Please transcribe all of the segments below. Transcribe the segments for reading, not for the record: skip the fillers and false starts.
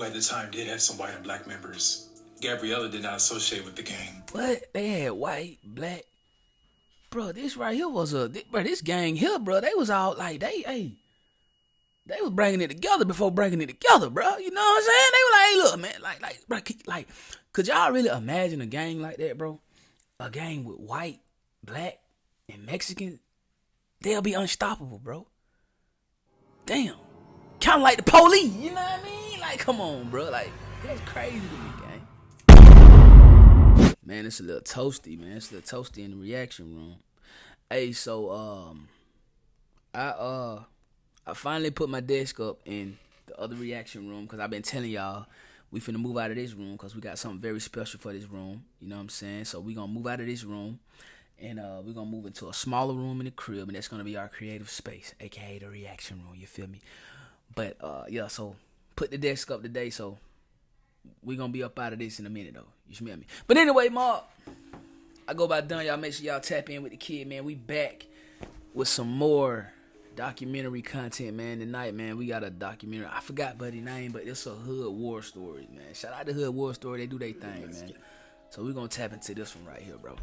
who at the time did have some white and black members. Gabriella did not associate with the gang. What? They had white, black. Bro, this right here was this gang here, bro. They was all like, they was bringing it together before bringing it together, bro. You know what I'm saying? They were like, hey, look, man, bro, could y'all really imagine a gang like that, bro? A gang with white, black, and Mexican, they'll be unstoppable, bro. Damn. Kind of like the police, you know what I mean? Like, come on, bro. Like, that's crazy to me, gang. Man, it's a little toasty, man. It's a little toasty in the reaction room. Hey, so, I finally put my desk up in the other reaction room because I've been telling y'all we finna move out of this room because we got something very special for this room. You know what I'm saying? So we gonna move out of this room and we're gonna move into a smaller room in the crib, and that's gonna be our creative space, aka the reaction room. You feel me? But yeah, so put the desk up today, so we gonna be up out of this in a minute though. You smell me? But anyway, Mark, I go by done. Y'all make sure y'all tap in with the kid, man. We back with some more documentary content, man. Tonight, man, we got a documentary. I forgot buddy name, but it's a Hood War Story, man. Shout out to Hood War Story. They do their thing, man. So we gonna tap into this one right here, bro.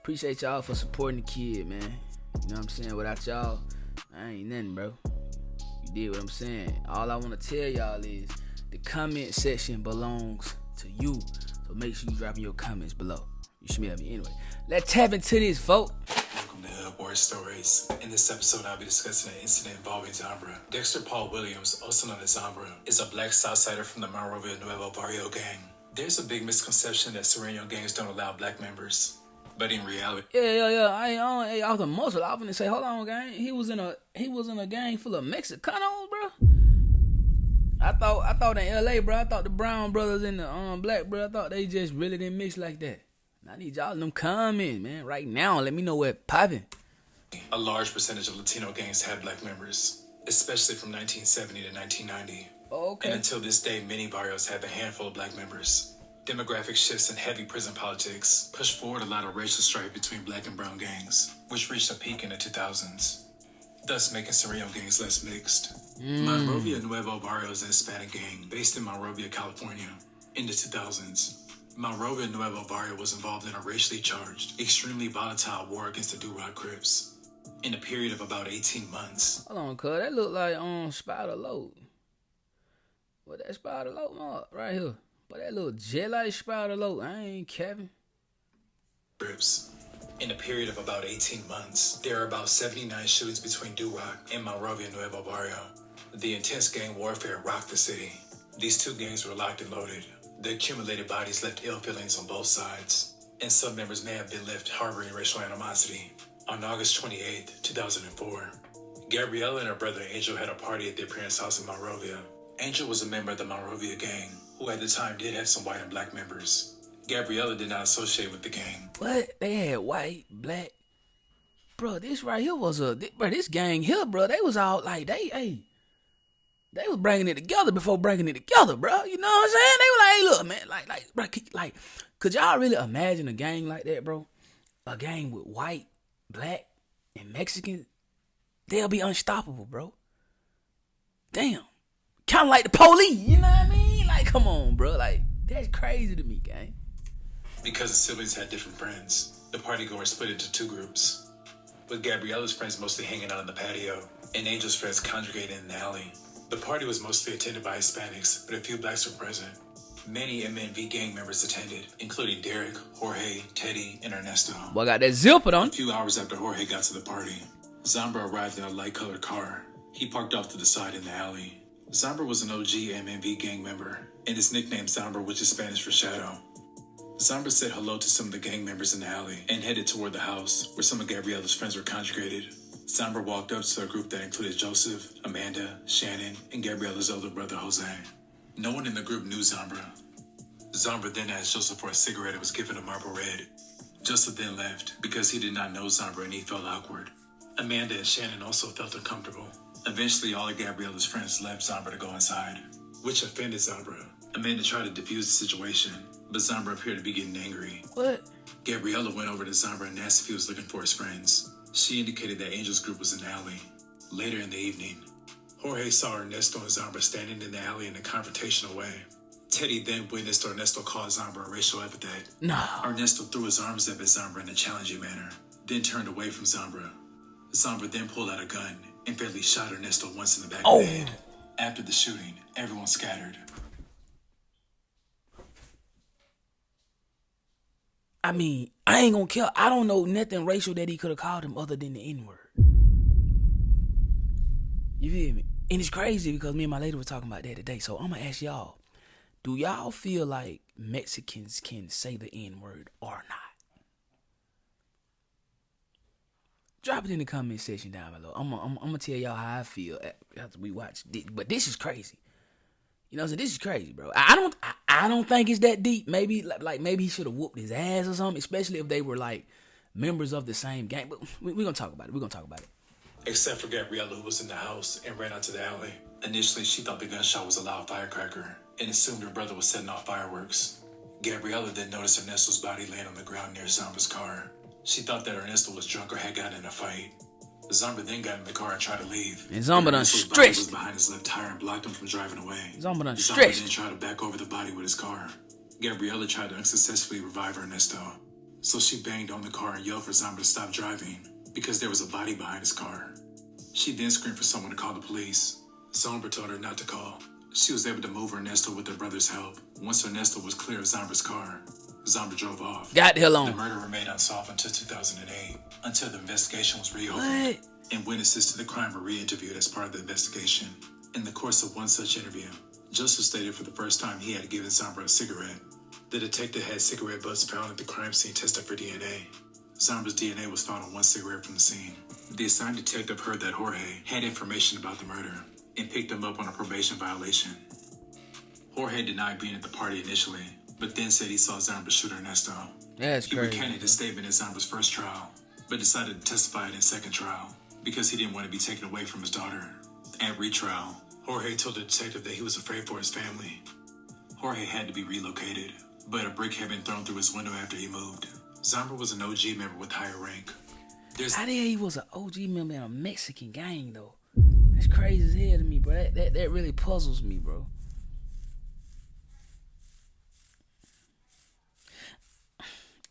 Appreciate y'all for supporting the kid, man. You know what I'm saying? Without y'all, I ain't nothing, bro. You did what I'm saying. All I want to tell y'all is the comment section belongs to you. So make sure you drop in your comments below. You smell me? Anyway, let's tap into this, folks. Welcome to Hood War Stories. In this episode, I'll be discussing an incident involving Zombra. Dexter Paul Williams, also known as Zombra, is a black Southsider from the Monrovia Nuevo Barrio gang. There's a big misconception that Sereno gangs don't allow black members. But in reality, Yeah. I was a muscle. I was gonna say, hold on, gang. He was in a gang full of Mexicanos, bro. I thought in LA, bro. I thought the brown brothers and the black bro. I thought they just really didn't mix like that. I need y'all them comment, man, right now. Let me know where popping. a large percentage of Latino gangs had black members, especially from 1970 to 1990. Okay. And until this day, many barrios have a handful of black members. Demographic shifts and heavy prison politics pushed forward a lot of racial strife between black and brown gangs, which reached a peak in the 2000s, thus making Sereno gangs less mixed. Monrovia Nuevo Barrio is a Hispanic gang based in Monrovia, California. In the 2000s, Monrovia Nuevo Barrio was involved in a racially charged, extremely volatile war against the Do-Rod Crips. In a period of about 18 months. Hold on, cuz. That look like Spider Load. What that Spider Load, Mark? Right here. But that little jet like Spider Load. I ain't Kevin. Crips. In a period of about 18 months, there are about 79 shootings between Do-Rod and Monrovia Nuevo Barrio. The intense gang warfare rocked the city. These two gangs were locked and loaded. The accumulated bodies left ill feelings on both sides, and some members may have been left harboring racial animosity. On August 28, 2004, Gabriella and her brother Angel had a party at their parents' house in Monrovia. Angel was a member of the Monrovia gang, who at the time did have some white and black members. Gabriella did not associate with the gang. What? They had white, black. Bro, this right here was this gang here, bro. They was all like, they was bringing it together before bringing it together, bro. You know what I'm saying? They were like, hey, look, man, bro, could y'all really imagine a gang like that, bro? A gang with white, black, and Mexican, they'll be unstoppable, bro. Damn. Kind of like the police, you know what I mean? Like, come on, bro. Like, that's crazy to me, gang. Because the siblings had different friends, the partygoers split into two groups, with Gabriella's friends mostly hanging out on the patio, and Angel's friends congregated in the alley. The party was mostly attended by Hispanics, but a few blacks were present. Many MNV gang members attended, including Derek, Jorge, Teddy, and Ernesto. Boy, got that zipper on. A few hours after Jorge got to the party, Zombra arrived in a light-colored car. He parked off to the side in the alley. Zombra was an OG MNV gang member, and his nickname Zombra, which is Spanish for shadow. Zombra said hello to some of the gang members in the alley and headed toward the house where some of Gabriella's friends were congregated. Zombra walked up to a group that included Joseph, Amanda, Shannon, and Gabriella's older brother Jose. No one in the group knew Zombra. Zombra then asked Joseph for a cigarette and was given a Marlboro Red. Joseph then left because he did not know Zombra and he felt awkward. Amanda and Shannon also felt uncomfortable. Eventually, all of Gabriella's friends left Zombra to go inside, which offended Zombra. Amanda tried to defuse the situation, but Zombra appeared to be getting angry. What? Gabriella went over to Zombra and asked if he was looking for his friends. She indicated that Angel's group was in the alley. Later in the evening, Jorge saw Ernesto and Zombra standing in the alley in a confrontational way. Teddy then witnessed Ernesto call Zombra a racial epithet. No. Ernesto threw his arms up at Zombra in a challenging manner, then turned away from Zombra. Zombra then pulled out a gun and fatally shot Ernesto once in the back of the head. After the shooting, everyone scattered. I mean, I ain't gonna care. I don't know nothing racial that he could have called him other than the N-word. You feel me? And it's crazy because me and my lady were talking about that today. So I'm gonna ask y'all, do y'all feel like Mexicans can say the N-word or not? Drop it in the comment section down below. I'm gonna tell y'all how I feel after we watch this. But this is crazy. You know what I'm saying? This is crazy, bro. I don't think it's that deep. Maybe maybe he should have whooped his ass or something, especially if they were like members of the same gang. But we're gonna talk about it. Except for Gabriella, who was in the house and ran out to the alley. Initially, she thought the gunshot was a loud firecracker and assumed her brother was setting off fireworks. Gabriella then noticed Ernesto's body laying on the ground near Zombra's car. She thought that Ernesto was drunk or had gotten in a fight. Zombra then got in the car and tried to leave. And Zombra done Ernesto's body was stressed. behind his left tire and blocked him from driving away. Zombra done Zombra stressed. then tried to back over the body with his car. Gabriella tried to unsuccessfully revive Ernesto, so she banged on the car and yelled for Zombra to stop driving because there was a body behind his car. She then screamed for someone to call the police. Zombra told her not to call. She was able to move Ernesto with her brother's help. Once Ernesto was clear of Zombra's car, Zombra drove off. Got the hell on. The murder remained unsolved until 2008, until the investigation was reopened. What? And witnesses to the crime were re-interviewed as part of the investigation. In the course of one such interview, Joseph stated for the first time he had given Zombra a cigarette. The detective had cigarette butts found at the crime scene tested for DNA. Zombra's DNA was found on one cigarette from the scene. The assigned detective heard that Jorge had information about the murder and picked him up on a probation violation. Jorge denied being at the party initially, but then said he saw Zombra shoot Ernesto. That's He crazy. recanted his statement at Zombra's first trial, but decided to testify in his second trial because he didn't want to be taken away from his daughter. At retrial, Jorge told the detective that he was afraid for his family. Jorge had to be relocated, but a brick had been thrown through his window after he moved. Zombra was an OG member with higher rank. How the hell he was an OG member in a Mexican gang though? That's crazy as hell to me, bro. That really puzzles me, bro.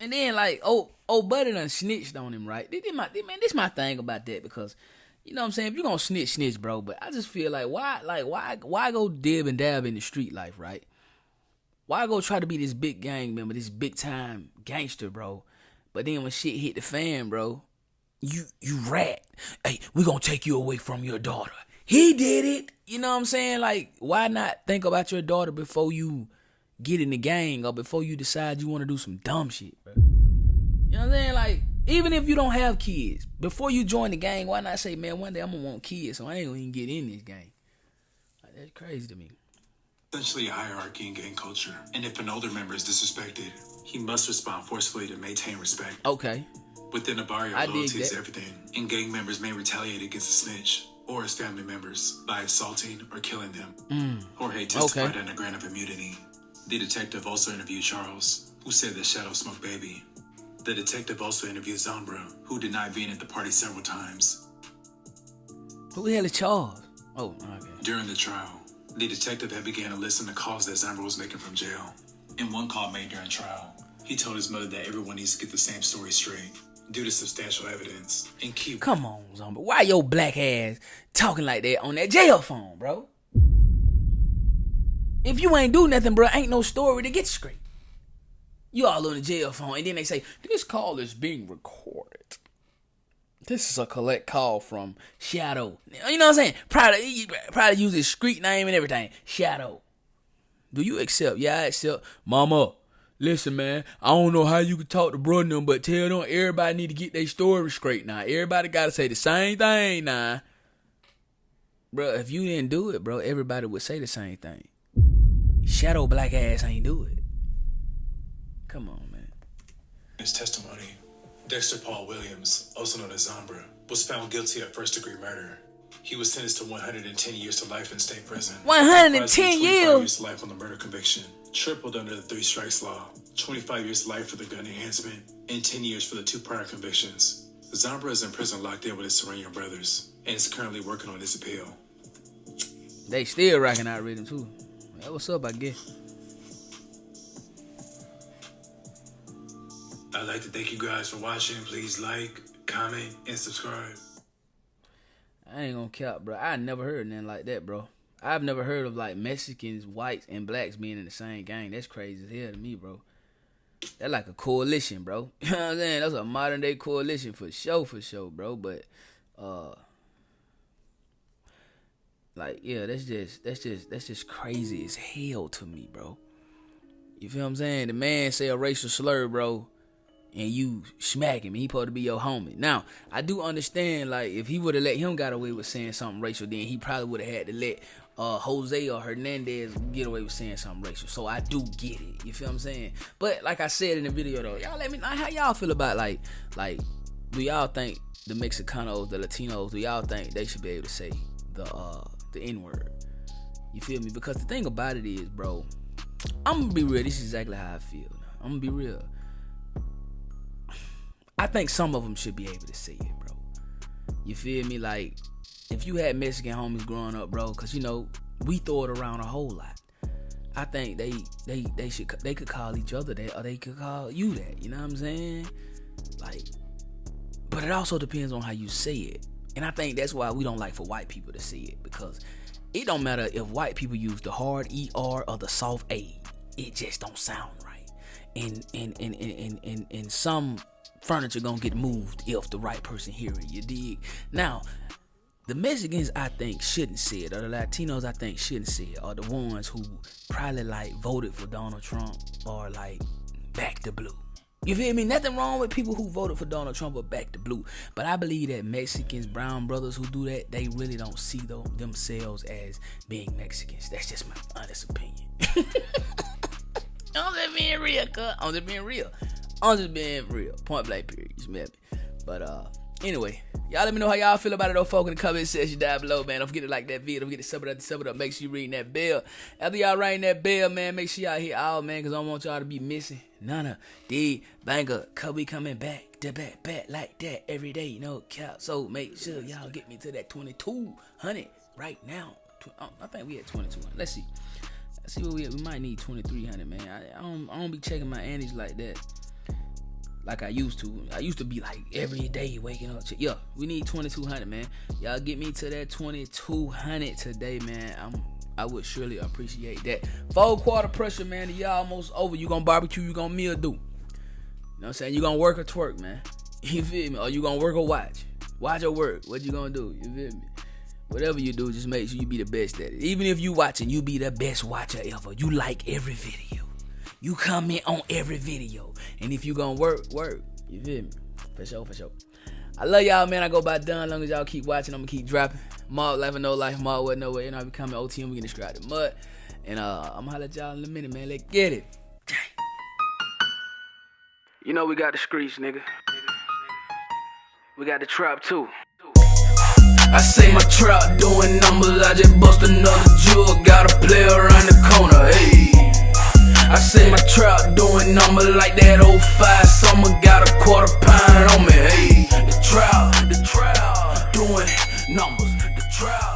And then like, buddy done snitched on him, right? This my thing about that because, you know what I'm saying? If you're gonna snitch, bro. But I just feel like why go dib and dab in the street life, right? Why go try to be this big gang member, this big time gangster, bro? But then when shit hit the fan, bro, you rat. Hey, we gonna take you away from your daughter. He did it. You know what I'm saying? Like, why not think about your daughter before you get in the gang or before you decide you want to do some dumb shit, bro? You know what I'm saying? Like, even if you don't have kids, before you join the gang, why not say, man, one day I'm gonna want kids, so I ain't gonna even get in this gang. Like, that's crazy to me. Essentially a hierarchy in gang culture, and if an older member is disrespected, he must respond forcefully to maintain respect. Okay. Within a barrio, I dig loyalty is that. everything, and gang members may retaliate against a snitch or his family members by assaulting or killing them. Jorge testified on a grant of immunity. The detective also interviewed Charles, who said that Shadow smoked baby. The detective also interviewed Zombra, who denied being at the party several times. Who the hell is Charles? Oh, okay. During the trial, the detective had began to listen to calls that Zombra was making from jail. In one call made during trial, he told his mother that everyone needs to get the same story straight due to substantial evidence and keep... Come on, Zombra. Why your black ass talking like that on that jail phone, bro? If you ain't do nothing, bro, ain't no story to get straight. You all on the jail phone, and then they say, this call is being recorded. This is a collect call from Shadow. You know what I'm saying? Probably use his street name and everything. Shadow. Do you accept? Yeah, I accept. Mama, listen, man. I don't know how you can talk to brother them, but tell them everybody need to get their story straight now. Everybody got to say the same thing now. Bro, if you didn't do it, bro, everybody would say the same thing. Shadow black ass ain't do it. Come on, man. His testimony, Dexter Paul Williams, also known as Zombra, was found guilty of first-degree murder. He was sentenced to 110 years to life in state prison. 110 years? 25 years to life on the murder conviction, tripled under the 3 strikes law, 25 years to life for the gun enhancement, and 10 years for the 2 prior convictions. Zombra is in prison locked in with his Serrano brothers, and is currently working on his appeal. They still rocking out rhythm too. Hey, what's up, I guess? I'd like to thank you guys for watching. Please like, comment, and subscribe. I ain't gonna cap, bro. I never heard nothing like that, bro. I've never heard of like Mexicans, whites, and blacks being in the same gang. That's crazy as hell to me, bro. That's like a coalition, bro. You know what I'm saying? That's a modern day coalition for sure, bro. But like, yeah, that's just crazy as hell to me, bro. You feel what I'm saying? The man say a racial slur, bro, and you smack him. He supposed to be your homie. Now, I do understand, like, if he would have let him got away with saying something racial, then he probably would have had to let Jose or Hernandez get away with saying something racial. So I do get it. You feel what I'm saying? But like I said in the video though, y'all let me know how y'all feel about like do y'all think the Mexicanos, the Latinos, do y'all think they should be able to say the N-word? You feel me? Because the thing about it is, bro, I'm gonna be real. This is exactly how I feel. I'm gonna be real. I think some of them should be able to say it, bro. You feel me? Like, if you had Mexican homies growing up, bro, because, you know, we throw it around a whole lot. I think they could call each other that, or they could call you that. You know what I'm saying? Like, but it also depends on how you say it. And I think that's why we don't like for white people to say it, because it don't matter if white people use the hard ER or the soft A. It just don't sound right. And some furniture gonna get moved if the right person hear it. You dig? Now, the Mexicans, I think, shouldn't say it, or the Latinos, I think, shouldn't say it, or the ones who probably like voted for Donald Trump or like back the blue. You feel me? Nothing wrong with people who voted for Donald Trump or back the blue, but I believe that Mexicans, brown brothers who do that, they really don't see themselves as being Mexicans. That's just my honest opinion. I'm just being real, cuz. I'm just being real. Point blank, period. You smell me? But anyway, y'all let me know how y'all feel about it, though, folk, in the comment section down below, man. Don't forget to like that video. Don't forget to sub it up. Make sure you ring that bell. After y'all ring that bell, man, make sure y'all hit all, man, because I don't want y'all to be missing none of the banger. Cause we coming back like that every day, no cap. So make sure y'all get me to that 2200 right now. I think we at 2200. Let's see where we at. We might need 2300, man. I don't be checking my anties like that, like I used to. I used to be like every day waking up. Yeah, we need 2200, man. Y'all get me to that 2200 today, man. I would surely appreciate that. 4/4 pressure, man. The year almost over. You gonna barbecue, you gonna meal do. You know what I'm saying? You gonna work or twerk, man. You feel me? Or you gonna work or watch? Watch or work. What you gonna do? You feel me? Whatever you do, just make sure you be the best at it. Even if you watching, you be the best watcher ever. You like every video. You comment on every video. And if you gonna work. You feel me? For sure. I love y'all, man. I go by done. As long as y'all keep watching, I'm gonna keep dropping. Mob life or no life, mob what no way. You know, I be coming OT and we can describe the mud. And I'm gonna holler at y'all in a minute, man. Let's get it. You know we got the streets, nigga. We got the trap too. I say my trap doing numbers, I just bust another jewel. Got a player around the corner, hey. I say my trap doing numbers like that 05 summer. Got a quarter pound on me, hey. The trap doing numbers, the trap.